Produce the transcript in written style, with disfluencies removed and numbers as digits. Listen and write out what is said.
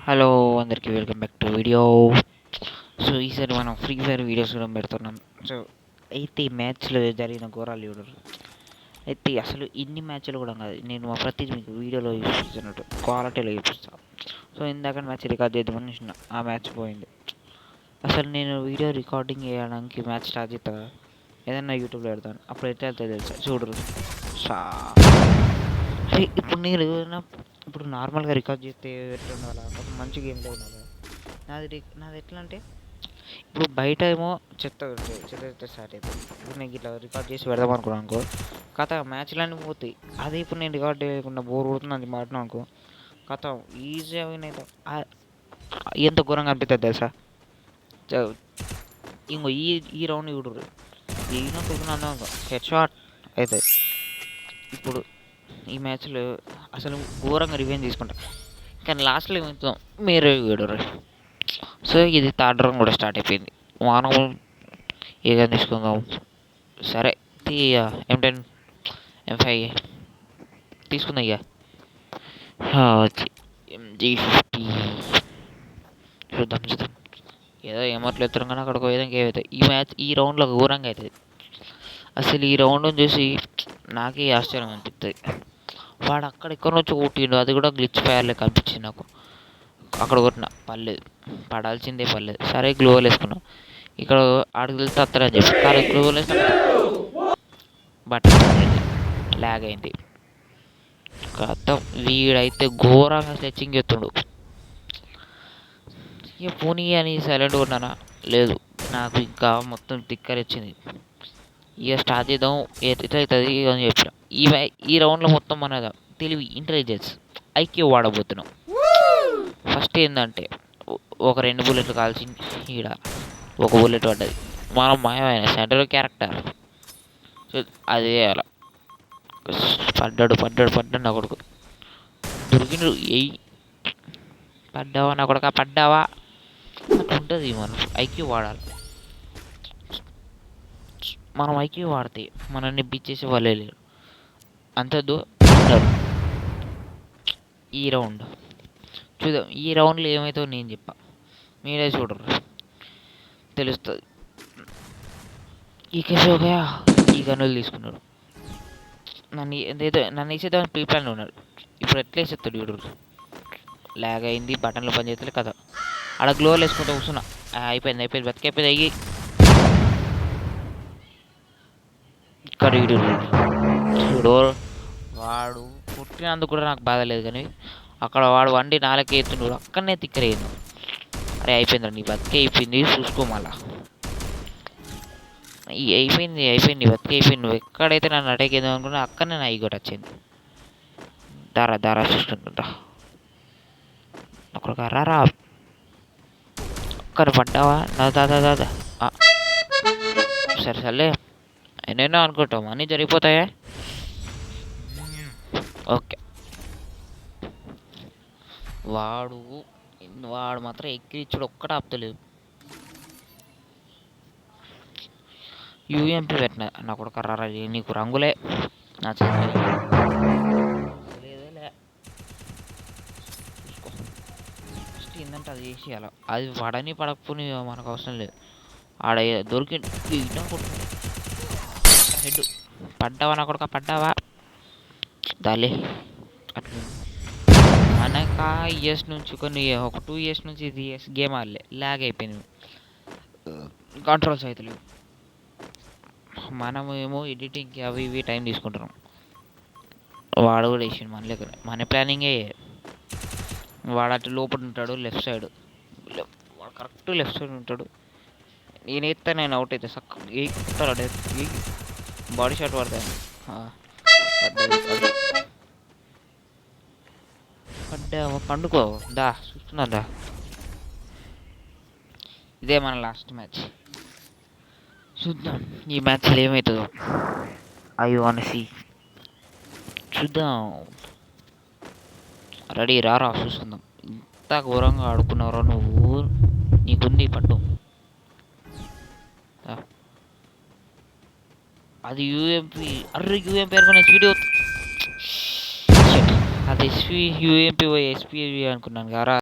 Hello అందరికీ welcome back to video. So ఈసారి మనం ఫ్రీ ఫైర్ వీడియోస్ కూడా పెడుతున్నాం. సో అయితే ఈ మ్యాచ్లో జరిగిన ఘోరాలు చూడరు. అయితే అసలు ఇన్ని మ్యాచ్లు కూడా కాదు, నేను మా ప్రతిదీ మీకు వీడియోలో చూపిస్తున్నట్టు క్వాలిటీలో చూపిస్తాను. సో ఇందాక మ్యాచ్ రికార్డ్ చేద్దామని చూసిన, ఆ మ్యాచ్ పోయింది. అసలు నేను వీడియో రికార్డింగ్ చేయడానికి మ్యాచ్ స్టార్ట్ చేస్తా ఏదన్నా యూట్యూబ్లో పెడతాను, అప్పుడు ఎట్లా వెళ్తుంది తెలుసా చూడరు. అరే ఇప్పుడు నేను ఇప్పుడు నార్మల్గా రికార్డ్ చేస్తే ఎట్లా ఉండాలా, కొంచెం మంచి గేమ్లో ఉండాలి. నాది ఎట్లా అంటే, ఇప్పుడు బయట ఏమో చెత్త చెత్త స్టార్ట్ అవుతుంది. ఇప్పుడు నేను ఇట్లా రికార్డ్ చేసి పెడదాం అనుకున్నాను అనుకో, కథ మ్యాచ్లన్నీ పోతాయి. అదే ఇప్పుడు నేను రికార్డ్ చేయకుండా బోర్ కొడుతుంది అది మాట్లాడు అనుకో, కథ ఈజీగా అయితే ఎంత ఘోరంగా అనిపిస్తుంది తెలుసా. ఇంకో ఈ రౌండ్ చూడరు, ఈయన కొడుకున్నా అనుకో హెడ్ షాట్ అవుతుంది. ఇప్పుడు ఈ మ్యాచ్లో అసలు ఘోరంగా రివెంజ్ తీసుకుంటా, కానీ లాస్ట్లో ఏమవుతుందో మీరే చూడరు. సో ఇది థర్డ్ రౌండ్ కూడా స్టార్ట్ అయిపోయింది. మనం ఏగా తీసుకుందాం, సరే M10 M5 తీసుకుందాం. ఇక MG50 చూద్దాం. ఏదో ఏమట్లు ఎత్తాం కానీ అక్కడికి పోయేదానికి ఏమవుతాయి. ఈ రౌండ్లో ఘోరంగా అవుతుంది. అసలు ఈ రౌండ్ చూసి నాకే ఆశ్చర్యం అనిపిస్తుంది. వాడు అక్కడెక్కడ నుంచి కొట్టిండు, అది కూడా గ్లిచ్ ఫైర్ లెక్క అనిపించింది నాకు. అక్కడ కొట్టిన పర్లేదు, పడాల్సిందే పర్లేదు. సరే గ్లోవల్ వేసుకున్నాం. ఇక్కడ ఆడికి వెళ్తే వస్తారని చెప్పి కానీ గ్లోవల్ వేస్తే బట్ ల్యాగ్ అయింది. మొత్తం వీడైతే ఘోరంగా స్ట్రెచ్చింగ్ చేస్తుండు. ఇక పోనీ అని సైలెంట్గా ఉన్నానా, లేదు నాకు ఇంకా మొత్తం టిక్కర్ వచ్చింది. ఇక స్టార్ట్ చేద్దాం ఎట్లయితుంది అని చెప్పిన. ఈ రౌండ్లో మొత్తం మన తెలివి, ఇంటెలిజెన్స్, ఐక్యూ వాడబోతున్నాం. ఫస్ట్ ఏంటంటే ఒక 2 బుల్లెట్లు కాల్చి ఈడ ఒక బుల్లెట్ పడ్డది, మనం మాయమైన సెంటర్ క్యారెక్టర్. సో అదే అలా పడ్డాడు నా కొడుకు. దొరికిండు. పడ్డావా నా కొడుక, పడ్డావా అట్లా ఉంటుంది. మనం ఐక్యూ వాడాలి. మనం ఐక్యూ వాడితే మనల్ని బీచేసే వాళ్ళే లేరు. అంతద్దు ఈ రౌండ్ చూద్దాం. ఈ రౌండ్లో ఏమవుతుందో నేను చెప్పా, మీరే చూడరు తెలుస్తుంది. ఈ కేసుగా ఈ గన్నులు తీసుకున్నాడు. నన్ను వేసేద్దామని ప్రీ ప్లాన్ ఉన్నాడు. ఇప్పుడు ఎట్లా వేసేస్తాడు చూడరు. ల్యాగ్ అయింది, బటన్లు పని చేస్తలే కదా. ఆడ గ్లోవల్ వేసుకుంటూ కూర్చున్నా. అయిపోయింది బతికైపోయింది. అయ్యి ఇక్కడ చూడు, వాడు పుట్టినందుకు కూడా నాకు బాధ లేదు, కానీ అక్కడ వాడు వండి 4 ఎత్తుండు, అక్కడనే తిక్కరేను. అరే అయిపోయిందిరా నీ బతికే అయిపోయింది, చూసుకో మళ్ళా. అయిపోయింది బతికే అయిపోయింది. నువ్వు ఎక్కడైతే నన్ను అటాక్ చేద్దాం అనుకున్నా అక్కడనే నా ఈగోట్ వచ్చింది. దారా చూసుకుంటా అక్కడ రారా. ఒక్కరు పడ్డావా దాదా. సరే ఎన్నెన్నో అనుకుంటాం, అన్నీ జరిగిపోతాయా. ఓకే, వాడు మాత్రం ఎక్కిరిచ్చుడు ఒక్కటే ఆపుతలేదు. UMP పెట్టిన నా కొడుకు. కర్రారా నీకు రంగులే నా లేదేలే. ఫస్ట్ ఏంటంటే అది చేసేయాలి. అది పడని పడకపోని మనకు అవసరం లేదు. ఆడ దొరికి హెడ్ పడ్డావా నా కొడుక, పడ్డావా దాలే. అట్లా మనక ఇయర్స్ నుంచి ఒక 2 ఇయర్స్ నుంచి ఇది గేమ్ ఆడలే, ల్యాగ్ అయిపోయింది, కంట్రోల్స్ అవుతలేవు. మనమేమో ఎడిటింగ్కి అవి ఇవి టైం తీసుకుంటున్నాం. వాడు కూడా వేసిండు మన దగ్గర, మన ప్లానింగే. వాడు అటు లోపల ఉంటాడు, లెఫ్ట్ సైడ్, వాడు కరెక్ట్ లెఫ్ట్ సైడ్ ఉంటాడు. నేను అవుట్ అయితే సక్క బాడీ షాట్ పడతాను. పడ్డావా పండుకో దా, చూస్తున్నా. ఇదే మన లాస్ట్ మ్యాచ్. చూద్దాం ఈ మ్యాచ్లో ఏమవుతుందో. అనేసి చూద్దాం. రెడీ రారా చూసుకుందాం. ఇంత ఘోరంగా ఆడుకున్నారా నువ్వు, నీకుంది పట్టు. అది UMP. అర్రే UMP అనుకున్నా, వీడియో అది UMP SPV అనుకున్నాను కదా.